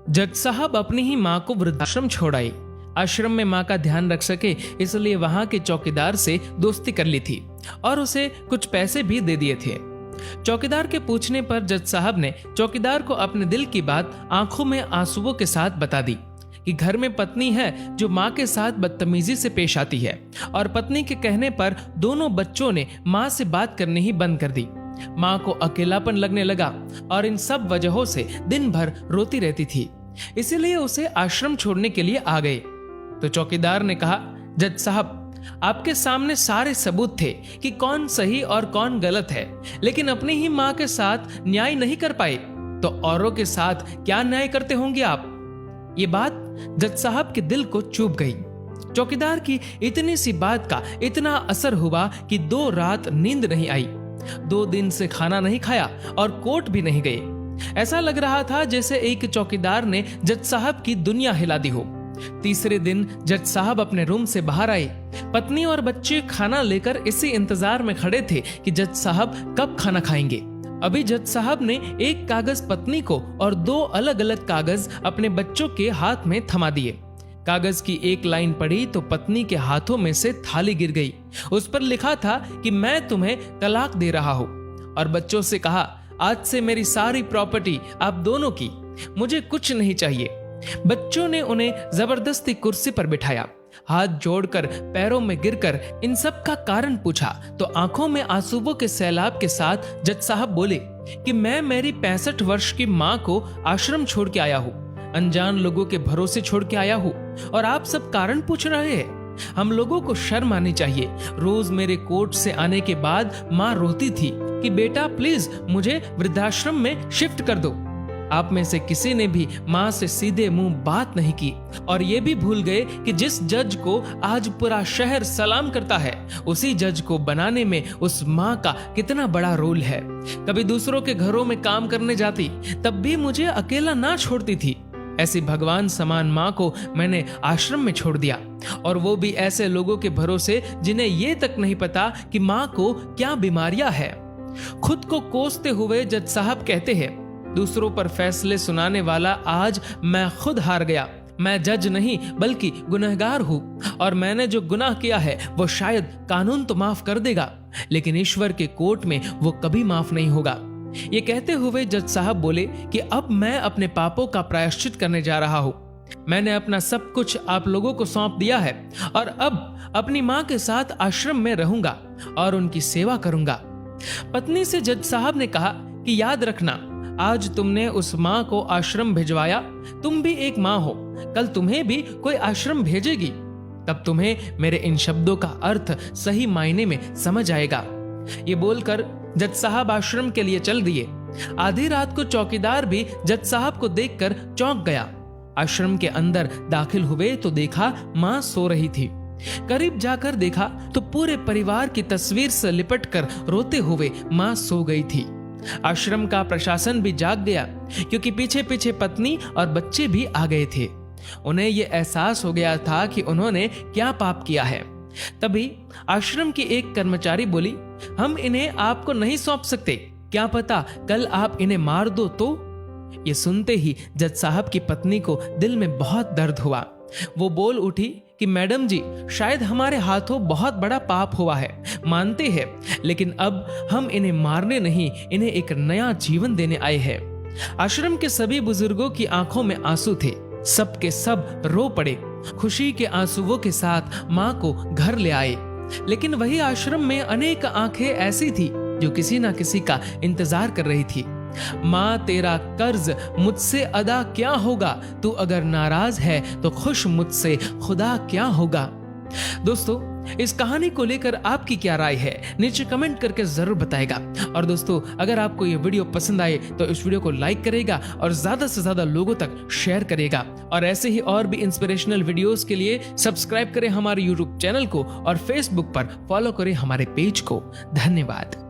जज साहब अपनी ही माँ को वृद्धाश्रम छोड़ आए। आश्रम में माँ का ध्यान रख सके इसलिए वहां के चौकीदार से दोस्ती कर ली थी और उसे कुछ पैसे भी दे दिए थे। चौकीदार के पूछने पर जज साहब ने चौकीदार को अपने दिल की बात आंखों में आंसुओं के साथ बता दी कि घर में पत्नी है जो माँ के साथ बदतमीजी से पेश आती है और पत्नी के कहने पर दोनों बच्चों ने माँ से बात करनी ही बंद कर दी। माँ को अकेलापन लगने लगा और इन सब वजहों से दिन भर रोती रहती थी, इसीलिए उसे आश्रम छोड़ने के लिए आ गए। तो चौकीदार ने कहा, जज साहब आपके सामने सारे सबूत थे कि कौन सही और कौन गलत है, लेकिन अपनी ही माँ के साथ न्याय नहीं कर पाए तो औरों के साथ क्या न्याय करते होंगे आप। ये बात जज साहब के दिल को चुभ गई। चौकीदार की इतनी सी बात का इतना असर हुआ कि 2 रात नींद नहीं आई, 2 दिन से खाना नहीं खाया और कोर्ट भी नहीं गए। ऐसा लग रहा था जैसे एक चौकीदार ने जज साहब की दुनिया हिला दी हो। तीसरे दिन जज साहब अपने रूम से बाहर आए। पत्नी और बच्चे खाना लेकर इसी इंतजार में खड़े थे कि जज साहब कब खाना खाएंगे। अभी जज साहब ने एक कागज पत्नी को और 2 अलग अलग कागज अपने बच्चों के हाथ में थमा दिए। कागज की एक लाइन पढ़ी तो पत्नी के हाथों में से थाली गिर गई। उस पर लिखा था कि मैं तुम्हें तलाक दे रहा हूं, और बच्चों से कहा, आज से मेरी सारी प्रॉपर्टी आप दोनों की, मुझे कुछ नहीं चाहिए। बच्चों ने उन्हें जबरदस्ती कुर्सी पर बिठाया, हाथ जोड़कर पैरों में गिरकर इन सब का कारण पूछा तो आंखों में आंसुओं के सैलाब के साथ जज साहब बोले कि मैं मेरी 65 वर्ष की माँ को आश्रम छोड़ के आया हूँ, अनजान लोगों के भरोसे छोड़ के आया हूँ, और आप सब कारण पूछ रहे हैं। हम लोगों को शर्म आनी चाहिए। रोज मेरे कोर्ट से आने के बाद माँ रोती थी कि बेटा प्लीज मुझे वृद्धाश्रम में शिफ्ट कर दो। आप में से किसी ने भी माँ से सीधे मुंह बात नहीं की, और ये भी भूल गए कि जिस जज को आज पूरा शहर सलाम करता है, उसी जज को बनाने में उस माँ का कितना बड़ा रोल है। कभी दूसरों के घरों में काम करने जाती तब भी मुझे अकेला ना छोड़ती थी। ऐसी भगवान समान माँ को मैंने आश्रम में छोड़ दिया, और वो भी ऐसे लोगों के भरोसे जिन्हें ये तक नहीं पता कि माँ को क्या बीमारियां है। खुद को कोसते हुए जज साहब कहते हैं, दूसरों पर फैसले सुनाने वाला आज मैं खुद हार गया। मैं जज नहीं बल्कि गुनहगार हूँ, और मैंने जो गुनाह किया है वो शायद कानून तो माफ कर देगा, लेकिन ईश्वर के कोर्ट में वो कभी माफ नहीं होगा। ये कहते हुए जज साहब बोले कि अब मैं अपने पापों का प्रायश्चित करने जा रहा हूँ। मैंने अपना सब कुछ आप लोगों को सौंप दिया है, और अब अपनी माँ के साथ आश्रम में रहूंगा और उनकी सेवा करूंगा। पत्नी से जज साहब ने कहा कि याद रखना, आज तुमने उस माँ को आश्रम भिजवाया, तुम भी एक माँ हो, कल तुम्हें भी कोई आश्रम भेजेगी, तब तुम्हें मेरे इन शब्दों का अर्थ सही मायने में समझ आएगा। ये बोलकर जज साहब आश्रम के लिए चल दिए। आधी रात को चौकीदार भी जज साहब को देखकर चौंक गया। आश्रम के अंदर दाखिल हुए तो देखा माँ सो रही थी। करीब जाकर देखा तो पूरे परिवार की तस्वीर से लिपटकर रोते हुए माँ सो गई थी। आश्रम का प्रशासन भी जाग गया, क्योंकि पीछे पीछे पत्नी और बच्चे भी आ गए थे। उन्हें यह एहसास हो गया था कि उन्होंने क्या पाप किया है। तभी आश्रम की एक कर्मचारी बोली, हम इन्हें आपको नहीं सौंप सकते, क्या पता कल आप इन्हें मार दो तो। ये सुनते ही जज साहब की पत्नी को दिल में बहुत दर्द हुआ। वो बोल उठी कि मैडम जी, शायद हमारे हाथों बहुत बड़ा पाप हुआ है, मानते हैं, लेकिन अब हम इन्हें मारने नहीं, इन्हें एक नया जीवन देने आए हैं। आश्रम के सभी बुजुर्गों की आंखों में आंसू थे। सब के सब रो पड़े। खुशी के आंसुओं के साथ माँ को घर ले आए। लेकिन वही आश्रम में अनेक आंखें ऐसी थी जो किसी ना किसी का इंतजार कर रही थी। माँ तेरा कर्ज मुझसे अदा क्या होगा, तू अगर नाराज है तो खुश मुझसे खुदा क्या होगा। दोस्तों, इस कहानी को लेकर आपकी क्या राय है, नीचे कमेंट करके जरूर बताएगा। और दोस्तों, अगर आपको ये वीडियो पसंद आए तो इस वीडियो को लाइक करेगा और ज्यादा से ज्यादा लोगों तक शेयर करेगा। और ऐसे ही और भी इंस्पिरेशनल वीडियोस के लिए सब्सक्राइब करें हमारे यूट्यूब चैनल को और फेसबुक पर फॉलो करें हमारे पेज को। धन्यवाद।